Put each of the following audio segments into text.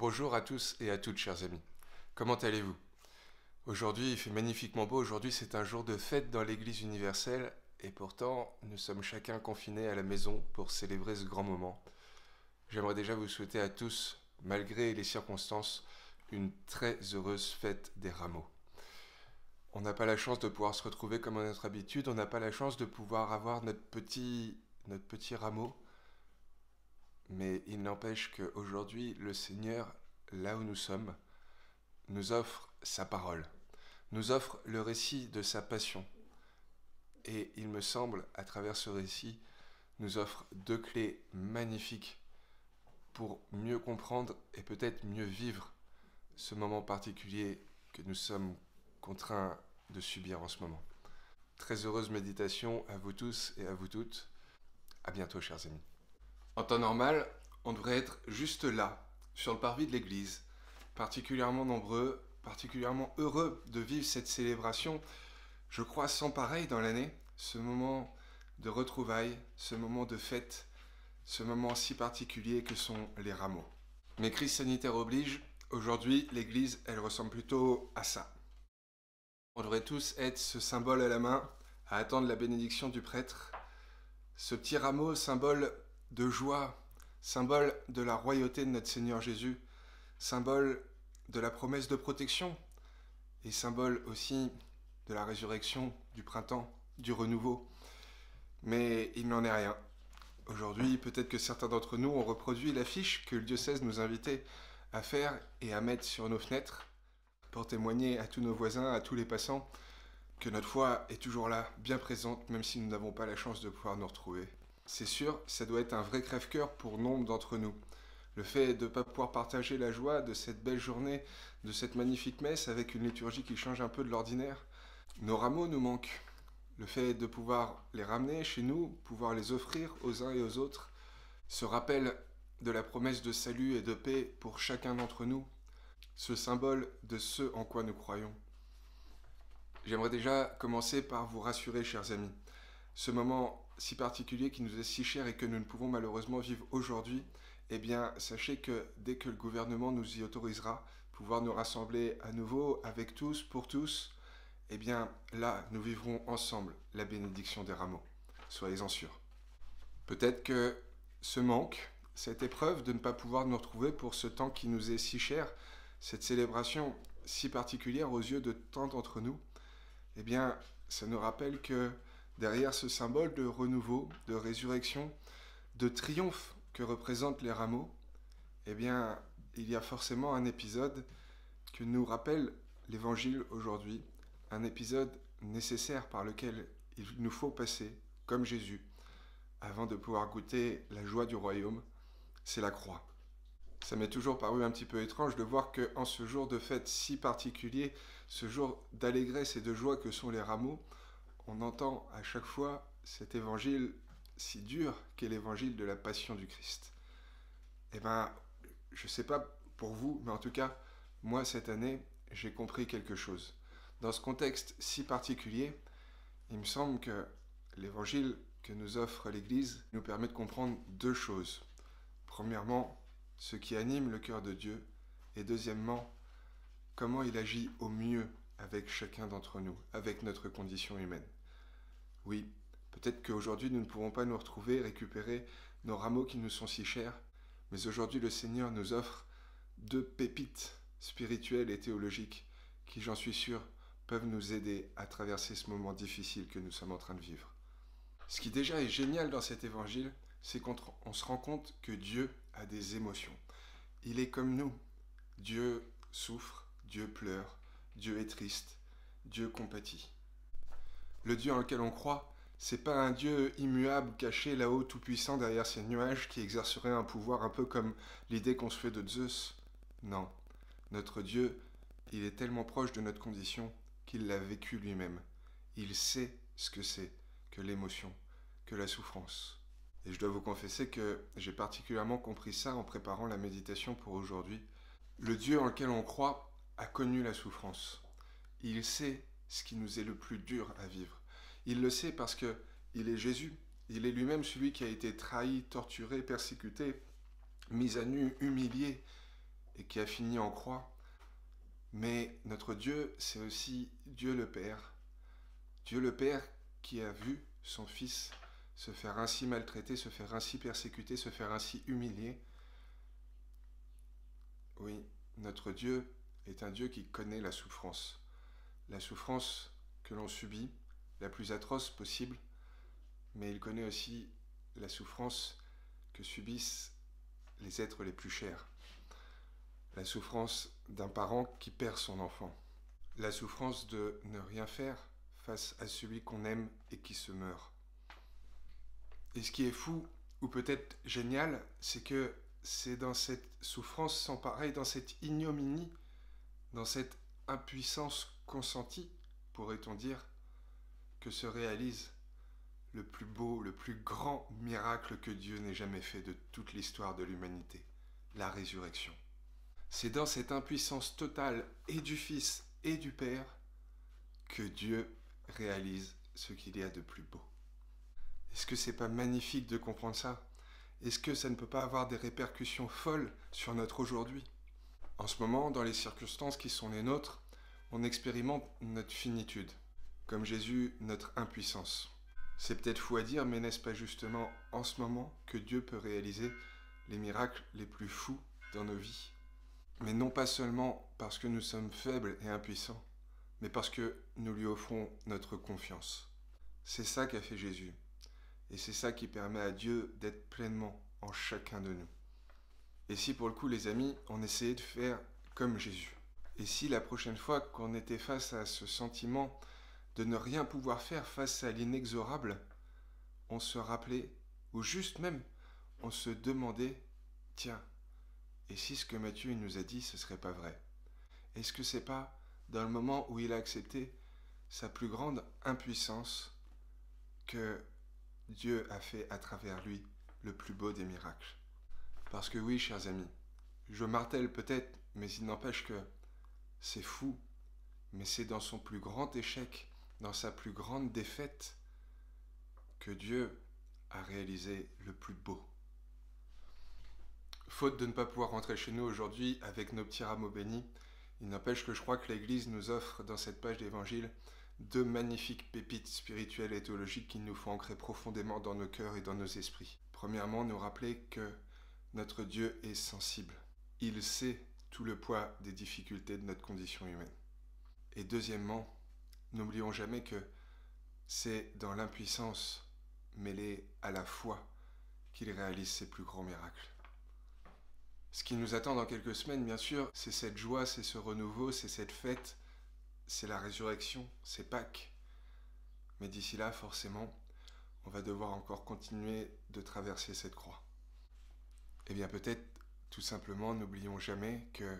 Bonjour à tous et à toutes, chers amis. Comment allez-vous? Aujourd'hui, il fait magnifiquement beau. Aujourd'hui, c'est un jour de fête dans l'Église universelle. Et pourtant, nous sommes chacun confinés à la maison pour célébrer ce grand moment. J'aimerais déjà vous souhaiter à tous, malgré les circonstances, une très heureuse fête des rameaux. On n'a pas la chance de pouvoir se retrouver comme à notre habitude. On n'a pas la chance de pouvoir avoir notre petit rameau. Mais il n'empêche qu'aujourd'hui, le Seigneur, là où nous sommes, nous offre sa parole, nous offre le récit de sa passion. Et il me semble, à travers ce récit, nous offre deux clés magnifiques pour mieux comprendre et peut-être mieux vivre ce moment particulier que nous sommes contraints de subir en ce moment. Très heureuse méditation à vous tous et à vous toutes. À bientôt, chers amis. En temps normal, on devrait être juste là, sur le parvis de l'église, particulièrement nombreux, particulièrement heureux de vivre cette célébration, je crois sans pareil dans l'année, ce moment de retrouvailles, ce moment de fête, ce moment si particulier que sont les rameaux. Mais crise sanitaire oblige, aujourd'hui l'église, elle ressemble plutôt à ça. On devrait tous être ce symbole à la main, à attendre la bénédiction du prêtre, ce petit rameau, symbole de joie, symbole de la royauté de notre Seigneur Jésus, symbole de la promesse de protection et symbole aussi de la résurrection, du printemps, du renouveau. Mais il n'en est rien. Aujourd'hui, peut-être que certains d'entre nous ont reproduit l'affiche que le diocèse nous invitait à faire et à mettre sur nos fenêtres pour témoigner à tous nos voisins, à tous les passants, que notre foi est toujours là, bien présente, même si nous n'avons pas la chance de pouvoir nous retrouver. C'est sûr, ça doit être un vrai crève-cœur pour nombre d'entre nous. Le fait de ne pas pouvoir partager la joie de cette belle journée, de cette magnifique messe avec une liturgie qui change un peu de l'ordinaire. Nos rameaux nous manquent. Le fait de pouvoir les ramener chez nous, pouvoir les offrir aux uns et aux autres, ce rappel de la promesse de salut et de paix pour chacun d'entre nous, ce symbole de ce en quoi nous croyons. J'aimerais déjà commencer par vous rassurer, chers amis. Ce moment si particulier qui nous est si cher et que nous ne pouvons malheureusement vivre aujourd'hui, eh bien, sachez que dès que le gouvernement nous y autorisera, pouvoir nous rassembler à nouveau avec tous, pour tous, eh bien, là, nous vivrons ensemble la bénédiction des rameaux. Soyez-en sûrs. Peut-être que ce manque, cette épreuve de ne pas pouvoir nous retrouver pour ce temps qui nous est si cher, cette célébration si particulière aux yeux de tant d'entre nous, eh bien, ça nous rappelle que derrière ce symbole de renouveau, de résurrection, de triomphe que représentent les rameaux, eh bien, il y a forcément un épisode que nous rappelle l'Évangile aujourd'hui, un épisode nécessaire par lequel il nous faut passer, comme Jésus, avant de pouvoir goûter la joie du royaume, c'est la croix. Ça m'est toujours paru un petit peu étrange de voir qu'en ce jour de fête si particulier, ce jour d'allégresse et de joie que sont les rameaux, on entend à chaque fois cet évangile si dur qu'est l'évangile de la passion du Christ. Eh bien, je ne sais pas pour vous, mais en tout cas, moi cette année, j'ai compris quelque chose. Dans ce contexte si particulier, il me semble que l'évangile que nous offre l'Église nous permet de comprendre deux choses. Premièrement, ce qui anime le cœur de Dieu, et deuxièmement, comment il agit au mieux avec chacun d'entre nous, avec notre condition humaine. Oui, peut-être qu'aujourd'hui nous ne pourrons pas nous retrouver, récupérer nos rameaux qui nous sont si chers, mais aujourd'hui le Seigneur nous offre deux pépites spirituelles et théologiques qui, j'en suis sûr, peuvent nous aider à traverser ce moment difficile que nous sommes en train de vivre. Ce qui déjà est génial dans cet évangile, c'est qu'on se rend compte que Dieu a des émotions. Il est comme nous. Dieu souffre, Dieu pleure, Dieu est triste, Dieu compatit. Le Dieu en lequel on croit, c'est pas un Dieu immuable, caché là-haut, tout-puissant derrière ces nuages, qui exercerait un pouvoir un peu comme l'idée qu'on se fait de Zeus. Non, notre Dieu, il est tellement proche de notre condition qu'il l'a vécu lui-même. Il sait ce que c'est que l'émotion, que la souffrance. Et je dois vous confesser que j'ai particulièrement compris ça en préparant la méditation pour aujourd'hui. Le Dieu en lequel on croit a connu la souffrance. Il sait ce qui nous est le plus dur à vivre. Il le sait parce que il est Jésus. Il est lui-même celui qui a été trahi, torturé, persécuté, mis à nu, humilié. et qui a fini en croix. Mais notre Dieu, c'est aussi Dieu le Père. Dieu le Père qui a vu son Fils se faire ainsi maltraiter, se faire ainsi persécuter, se faire ainsi humilier. Oui, notre Dieu est un Dieu qui connaît la souffrance que l'on subit, la plus atroce possible, mais il connaît aussi la souffrance que subissent les êtres les plus chers. La souffrance d'un parent qui perd son enfant. La souffrance de ne rien faire face à celui qu'on aime et qui se meurt. Et ce qui est fou, ou peut-être génial, c'est que c'est dans cette souffrance sans pareil, dans cette ignominie, dans cette impuissance consentie, pourrait-on dire, que se réalise le plus beau, le plus grand miracle que Dieu n'ait jamais fait de toute l'histoire de l'humanité, la résurrection. C'est dans cette impuissance totale et du Fils et du Père que Dieu réalise ce qu'il y a de plus beau. Est-ce que c'est pas magnifique de comprendre ça? Est-ce que ça ne peut pas avoir des répercussions folles sur notre aujourd'hui? En ce moment, dans les circonstances qui sont les nôtres, on expérimente notre finitude, comme Jésus, notre impuissance. C'est peut-être fou à dire, mais n'est-ce pas justement en ce moment que Dieu peut réaliser les miracles les plus fous dans nos vies? Mais non pas seulement parce que nous sommes faibles et impuissants, mais parce que nous lui offrons notre confiance. C'est ça qu'a fait Jésus. Et c'est ça qui permet à Dieu d'être pleinement en chacun de nous. Et si pour le coup, les amis, on essayait de faire comme Jésus? Et si la prochaine fois qu'on était face à ce sentiment de ne rien pouvoir faire face à l'inexorable, on se rappelait, ou juste même, on se demandait, tiens, et si ce que Matthieu nous a dit, ce serait pas vrai? Est-ce que c'est pas dans le moment où il a accepté sa plus grande impuissance que Dieu a fait à travers lui le plus beau des miracles? Parce que oui, chers amis, je martèle peut-être, mais il n'empêche que c'est fou, mais c'est dans son plus grand échec, dans sa plus grande défaite, que Dieu a réalisé le plus beau. Faute de ne pas pouvoir rentrer chez nous aujourd'hui avec nos petits rameaux bénis, il n'empêche que je crois que l'Église nous offre dans cette page d'Évangile deux magnifiques pépites spirituelles et théologiques qui nous font ancrer profondément dans nos cœurs et dans nos esprits. Premièrement, nous rappeler que notre Dieu est sensible. Il sait tout le poids des difficultés de notre condition humaine. Et deuxièmement, n'oublions jamais que c'est dans l'impuissance mêlée à la foi qu'il réalise ses plus grands miracles. Ce qui nous attend dans quelques semaines, bien sûr, c'est cette joie, c'est ce renouveau, c'est cette fête, c'est la résurrection, c'est Pâques. Mais d'ici là, forcément, on va devoir encore continuer de traverser cette croix. Eh bien peut-être, tout simplement, n'oublions jamais que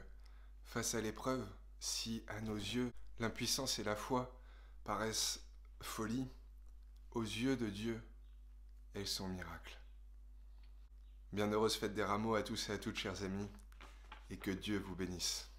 face à l'épreuve, si à nos yeux, l'impuissance et la foi paraissent folie, aux yeux de Dieu, elles sont miracles. Bienheureuse fête des rameaux à tous et à toutes, chers amis, et que Dieu vous bénisse.